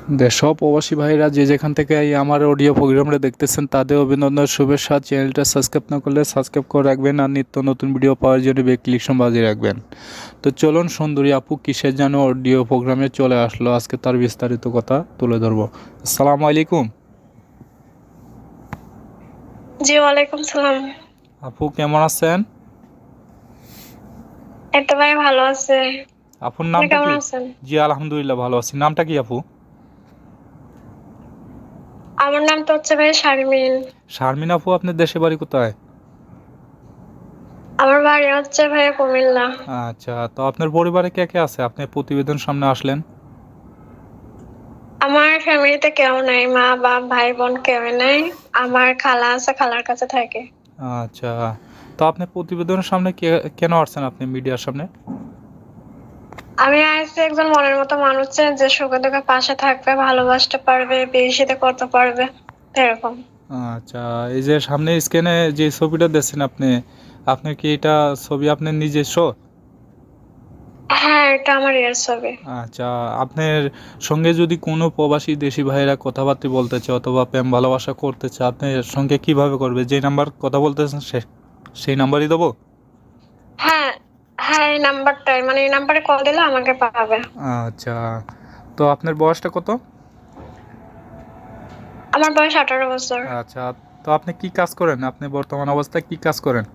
দেশও প্রবাসী ভাইরা যে যেখান থেকে এই আমার অডিও প্রোগ্রামটা দেখতেছেন তাদের অভিনন্দন শুভেচ্ছা। চ্যানেলটা সাবস্ক্রাইব না করলে সাবস্ক্রাইব করে রাখবেন আর নিত্য নতুন ভিডিও পাওয়ার জন্য বেল বাজিয়ে রাখবেন। তো চলুন, সুন্দরী আপু কিসের যেন অডিও প্রোগ্রামে চলে আসলো, আজকে তার বিস্তারিত কথা তুলে ধরবো। আসসালামু আলাইকুম জি, ওয়ালাইকুম সালাম। আপু, কেমন আছেন? এই তো ভাই ভালো আছে। আপুর আপনি নামটা কেমন কি? আছেন? জি আলহামদুলিল্লাহ ভালো আছি। নামটা কি আপু? আমার নাম তো হচ্ছে ভাই শারমিন। শারমিন আপু, আপনার দেশে বাড়ি কোথায়? আমার বাড়ি হচ্ছে ভাই কুমিল্লা। আচ্ছা, তো আপনার পরিবারে কে কে আছে? আপনি প্রতিবেদন সামনে আসলেন। আমার ফ্যামিলিতে কেউ নাই, মা বাপ ভাই বোন কেউ নাই। আমার খালা আছে, খালার কাছে থাকে। আচ্ছা, তো আপনি প্রতিবেদনের সামনে কেন আসছেন, আপনি মিডিয়ার সামনে? আমি আসছি একজন মনের মতো মানুষের যে সুখে দুঃখে পাশে থাকবে, ভালোবাসতে পারবে, বিয়ে শাদী করতে পারবে, এরকম। আচ্ছা, এই যে সামনে স্ক্রিনে যে ছবিটা দেখছেন আপনি, আপনি কি এটা ছবি আপনার নিজস্ব? হ্যাঁ, এটা আমার এর ছবি। আচ্ছা, আপনার সঙ্গে যদি কোনো প্রবাসী দেশি ভাইরা কথাবার্তা বলতে চায় অথবা প্রেম ভালোবাসা করতে চায়, আপনার সঙ্গে কিভাবে করবে? যে নাম্বার কথা বলতেছেন সেই নাম্বারই দেবো? হ্যাঁ, হ্যাঁ, এই নাম্বারটাই, মানে এই নাম্বারে কল দিলে আমাকে পাবে। আচ্ছা, তো আপনার বয়সটা কত? আমার বয়স 18 বছর। আচ্ছা, তো আপনি কি কাজ করেন? আপনি বর্তমান অবস্থায় কি কাজ করেন?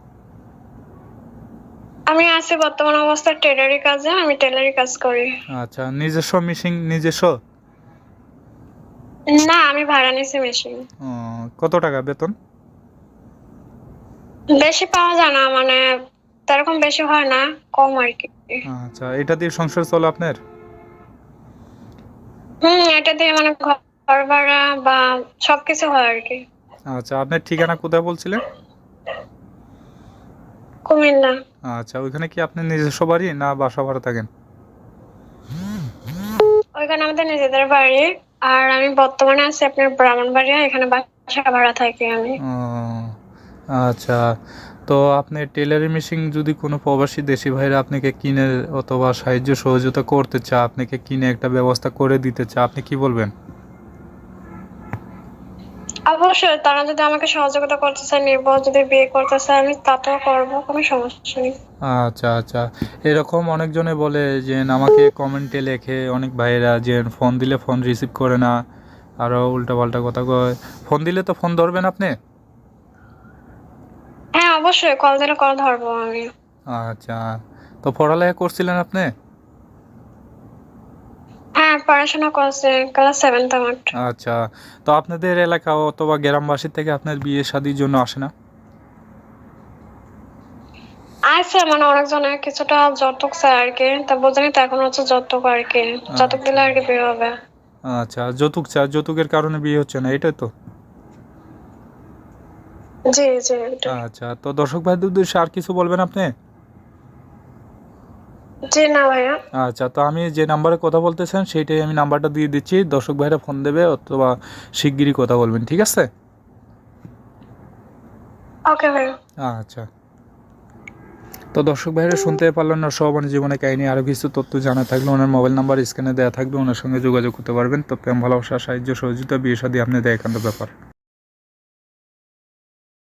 আমি আছি বর্তমান অবস্থায় টেলারি কাজে, আমি টেলারি কাজ করি। আচ্ছা, নিজস্ব মেশিন নিজস্ব? না, আমি ভাড়া নিছি মেশিন। ও, কত টাকা বেতন? বেশি পাওয়া যায় না, মানে তেরকম বেশি হয় না, কম আর কি। আচ্ছা, এটা দিয়ে সংসার চলে আপনার? এটা দিয়ে মানে ঘর ভাড়া বা সবকিছু হয় আর কি। আচ্ছা, আপনার ঠিকানা কোথায় বলছিলেন? কুমিল্লা। আচ্ছা, ওইখানে কি আপনার নিজস্ব বাড়ি না বাসা ভাড়া থাকেন? ওইখানে আমাদের নিজেদের বাড়ি। আর আমি বর্তমানে আছি আপনার ব্রাহ্মণবাড়িয়া, এখানে বাসা ভাড়া থাকি আমি। ও, আচ্ছা, তো আপনি টেলারি মেশিন যদি কোনো প্রবাসী দেশি ভাইরা আপনাকে কিনে অথবা সাহায্য সহযোগিতা করতে চায়, আপনাকে কিনে একটা ব্যবস্থা করে দিতে চায়, আপনি কি বলবেন? অবশ্যই তারা যদি আমাকে সহযোগিতা করতে চায় নিবো, যদি বিয়ে করতে চায় আমি তাতেও করবো, কোনো সমস্যা নেই। আচ্ছা আচ্ছা, এরকম অনেকজনে বলে যে আমাকে কমেন্টে লেখে অনেক ভাইয়েরা যে ফোন দিলে ফোন রিসিভ করে না, আরও উল্টাপাল্টা কথা কয়। ফোন দিলে তো ফোন ধরবেন আপনি? হ্যাঁ, অবশ্যই কল দিলে কল ধরবো আমি। আচ্ছা, তো পড়ালেখা করছিলেন আপনি? হ্যাঁ, পড়াশোনা করছে, ক্লাস 7th আমার। আচ্ছা, তো আপনাদের এলাকা অথবা গ্রামবাসী থেকে আপনার বিয়ে শাদির জন্য আসে না? আছে মানে অনেকজনের কিছুটা যৌতুক চায় আর কি, তা বোঝেনি তো, এখন হচ্ছে যৌতুক আর কি, যৌতুক আচ্ছা দিলে আর কি বিয়ে হবে। আচ্ছা, যৌতুকের কারণে বিয়ে হচ্ছে না, এটাই তো? জি জি, এটাই। আচ্ছা, তো দর্শক ভাইদের উদ্দেশ্যে আর কিছু বলবেন আপনি? জি না ভাইয়া। আচ্ছা, তো আমি যে নাম্বারে কথা বলতেছেন সেইটাই আমি নাম্বারটা দিয়ে দিচ্ছি, দর্শক ভাইরা ফোন দেবে অথবা শিগগিরই কথা বলবেন, ঠিক আছে? ওকে ভাইয়া। আচ্ছা, তো দর্শক ভাইরা শুনতে পারলেন না সবার জীবনে কাহিনী, আরও কিছু তথ্য জানা থাকলে ওনার মোবাইল নাম্বার স্ক্রিনে দেওয়া থাকবে, ওনার সঙ্গে যোগাযোগ করতে পারবেন। তো প্রেম ভালোবাসা সাহায্য সহযোগিতা বিয়ে শাদী আপনাদের একান্ত ব্যাপার।